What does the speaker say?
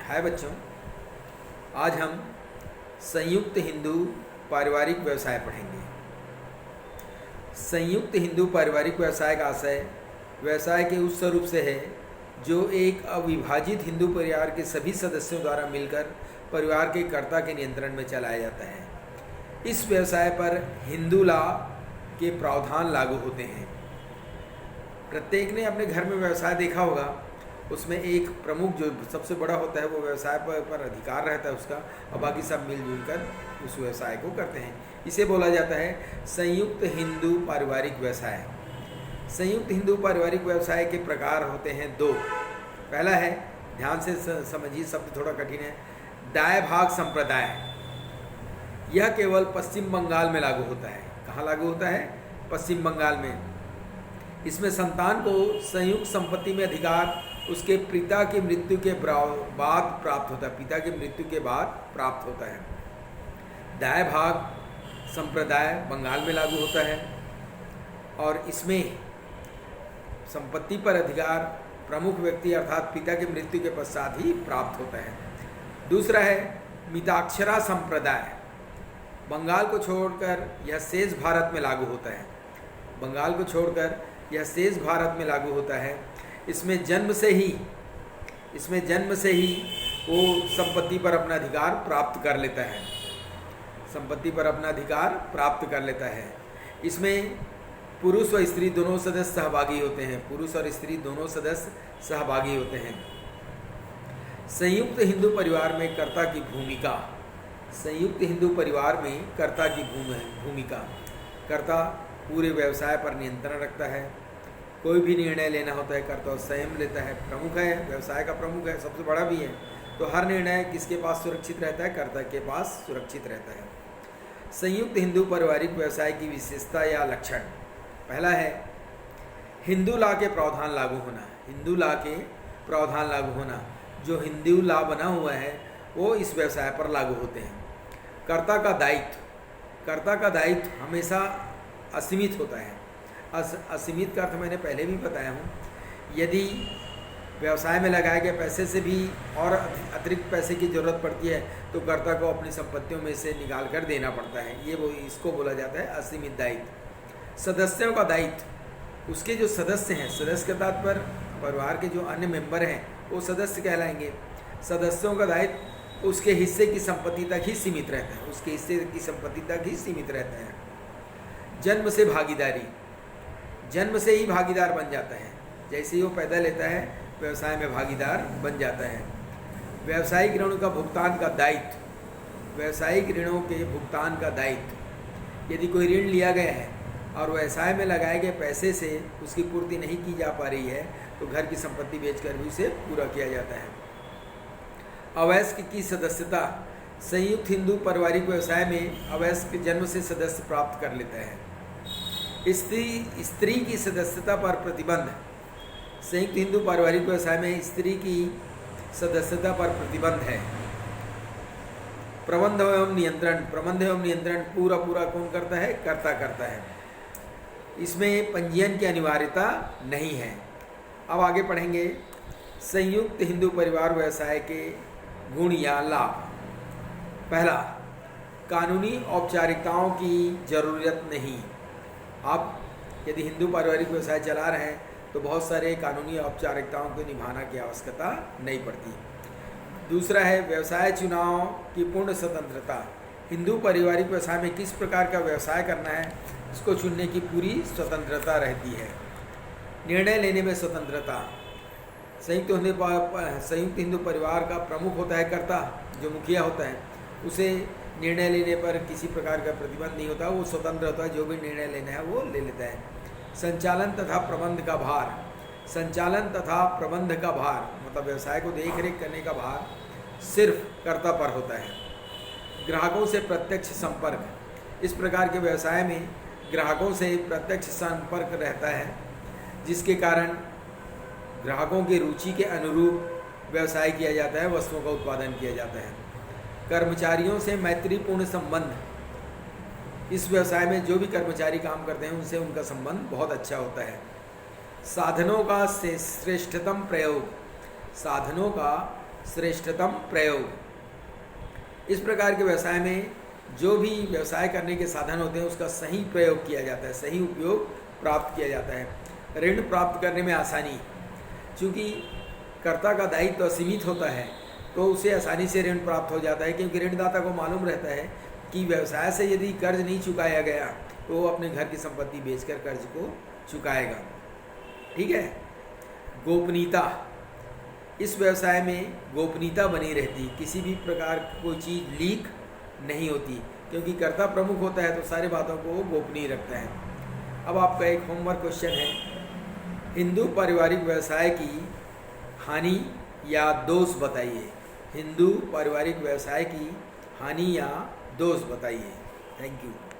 हाय बच्चों, आज हम संयुक्त हिंदू पारिवारिक व्यवसाय पढ़ेंगे। संयुक्त हिंदू पारिवारिक व्यवसाय का आशय व्यवसाय के उस स्वरूप से है जो एक अविभाजित हिंदू परिवार के सभी सदस्यों द्वारा मिलकर परिवार के कर्ता के नियंत्रण में चलाया जाता है। इस व्यवसाय पर हिंदू लॉ के प्रावधान लागू होते हैं। प्रत्येक ने अपने घर में व्यवसाय देखा होगा, उसमें एक प्रमुख जो सबसे बड़ा होता है वो व्यवसाय पर अधिकार रहता है उसका, और बाकी सब मिलजुल कर उस व्यवसाय को करते हैं। इसे बोला जाता है संयुक्त हिंदू पारिवारिक व्यवसाय। संयुक्त हिंदू पारिवारिक व्यवसाय के प्रकार होते हैं दो। पहला है, ध्यान से समझिए, शब्द थोड़ा कठिन है, दाय भाग संप्रदाय। यह केवल पश्चिम बंगाल में लागू होता है। कहाँ लागू होता है? पश्चिम बंगाल में। इसमें संतान को संयुक्त संपत्ति में अधिकार उसके पिता की मृत्यु के बाद प्राप्त होता है। पिता की मृत्यु के बाद प्राप्त होता है। दाय भाग संप्रदाय बंगाल में लागू होता है और इसमें संपत्ति पर अधिकार प्रमुख व्यक्ति अर्थात पिता की मृत्यु के पश्चात ही प्राप्त होता है। दूसरा है मिताक्षरा संप्रदाय। बंगाल को छोड़कर यह शेष भारत में लागू होता है। बंगाल को छोड़कर यह शेष भारत में लागू होता है। इसमें जन्म से ही वो संपत्ति पर अपना अधिकार प्राप्त कर लेता है। संपत्ति पर अपना अधिकार प्राप्त कर लेता है। इसमें पुरुष और स्त्री दोनों सदस्य सहभागी होते हैं। पुरुष और स्त्री दोनों सदस्य सहभागी होते हैं। संयुक्त हिंदू परिवार में कर्ता की भूमिका। संयुक्त हिंदू परिवार में कर्ता की भूमिका। कर्ता पूरे व्यवसाय पर नियंत्रण रखता है। कोई भी निर्णय लेना होता है कर्ता स्वयं लेता है। प्रमुख है, व्यवसाय का प्रमुख है, सबसे बड़ा भी है, तो हर निर्णय किसके पास सुरक्षित रहता है? कर्ता के पास सुरक्षित रहता है। संयुक्त हिंदू पारिवारिक व्यवसाय की विशेषता या लक्षण। पहला है हिंदू लॉ के प्रावधान लागू होना। हिंदू लॉ के प्रावधान लागू होना। जो हिंदू लॉ बना हुआ है वो इस व्यवसाय पर लागू होते हैं। कर्ता का दायित्व। कर्ता का दायित्व हमेशा असीमित होता है। असीमित का अर्थ मैंने पहले भी बताया हूँ। यदि व्यवसाय में लगाए गए पैसे से भी और अतिरिक्त पैसे की ज़रूरत पड़ती है तो कर्ता को अपनी संपत्तियों में से निकाल कर देना पड़ता है। इसको बोला जाता है असीमित दायित्व। सदस्यों का दायित्व। उसके जो सदस्य हैं, सदस्य के तात्पर्य परिवार के जो अन्य मेंबर हैं वो सदस्य कहलाएंगे। सदस्यों का दायित्व उसके हिस्से की संपत्ति तक ही सीमित रहता है। उसके हिस्से की संपत्ति तक ही सीमित रहता है। जन्म से भागीदारी। जन्म से ही भागीदार बन जाता है। जैसे ही वो पैदा लेता है व्यवसाय में भागीदार बन जाता है। व्यावसायिक ऋणों का भुगतान का दायित्व। व्यावसायिक ऋणों के भुगतान का दायित्व। यदि कोई ऋण लिया गया है और व्यवसाय में लगाए गए पैसे से उसकी पूर्ति नहीं की जा पा रही है तो घर की संपत्ति बेचकर भी उसे पूरा किया जाता है। अवयस्क की सदस्यता। संयुक्त हिंदू पारिवारिक व्यवसाय में अवयस्क जन्म से सदस्य प्राप्त कर लेता है। स्त्री की सदस्यता पर प्रतिबंध। संयुक्त हिंदू पारिवारिक व्यवसाय में स्त्री की सदस्यता पर प्रतिबंध है। प्रबंध एवं नियंत्रण। प्रबंध एवं नियंत्रण पूरा कौन करता है? कर्ता करता है। इसमें पंजीयन की अनिवार्यता नहीं है। अब आगे पढ़ेंगे संयुक्त हिंदू परिवार व्यवसाय के गुण या लाभ। पहला, कानूनी औपचारिकताओं की जरूरत नहीं। आप यदि हिंदू पारिवारिक व्यवसाय चला रहे हैं तो बहुत सारे कानूनी औपचारिकताओं को निभाना की आवश्यकता नहीं पड़ती। दूसरा है व्यवसाय चुनाव की पूर्ण स्वतंत्रता। हिंदू पारिवारिक व्यवसाय में किस प्रकार का व्यवसाय करना है इसको चुनने की पूरी स्वतंत्रता रहती है। निर्णय लेने में स्वतंत्रता। संयुक्त हिंदू परिवार का प्रमुख होता है कर्ता, जो मुखिया होता है। उसे निर्णय लेने पर किसी प्रकार का प्रतिबंध नहीं होता। वो स्वतंत्र होता है, जो भी निर्णय लेना है वो ले लेता है। संचालन तथा प्रबंध का भार। संचालन तथा प्रबंध का भार मतलब व्यवसाय को देख रेख करने का भार सिर्फ कर्ता पर होता है। ग्राहकों से प्रत्यक्ष संपर्क। इस प्रकार के व्यवसाय में ग्राहकों से प्रत्यक्ष संपर्क रहता है, जिसके कारण ग्राहकों की रुचि के अनुरूप व्यवसाय किया जाता है, वस्तुओं का उत्पादन किया जाता है। कर्मचारियों से मैत्रीपूर्ण संबंध। इस व्यवसाय में जो भी कर्मचारी काम करते हैं उनसे उनका संबंध बहुत अच्छा होता है। साधनों का श्रेष्ठतम प्रयोग। साधनों का श्रेष्ठतम प्रयोग। इस प्रकार के व्यवसाय में जो भी व्यवसाय करने के साधन होते हैं उसका सही प्रयोग किया जाता है, सही उपयोग प्राप्त किया जाता है। ऋण प्राप्त करने में आसानी, चूँकि कर्ता का दायित्व असीमित होता है तो उसे आसानी से ऋण प्राप्त हो जाता है, क्योंकि ऋणदाता को मालूम रहता है कि व्यवसाय से यदि कर्ज नहीं चुकाया गया तो वो अपने घर की संपत्ति बेचकर कर्ज को चुकाएगा। ठीक है। गोपनीयता, इस व्यवसाय में गोपनीयता बनी रहती, किसी भी प्रकार कोई चीज़ लीक नहीं होती, क्योंकि कर्ता प्रमुख होता है तो सारी बातों को गोपनीय रखता है। अब आपका एक होमवर्क क्वेश्चन है, हिंदू पारिवारिक व्यवसाय की हानि या दोष बताइए। हिंदू पारिवारिक व्यवसाय की हानि या दोष बताइए। Thank you.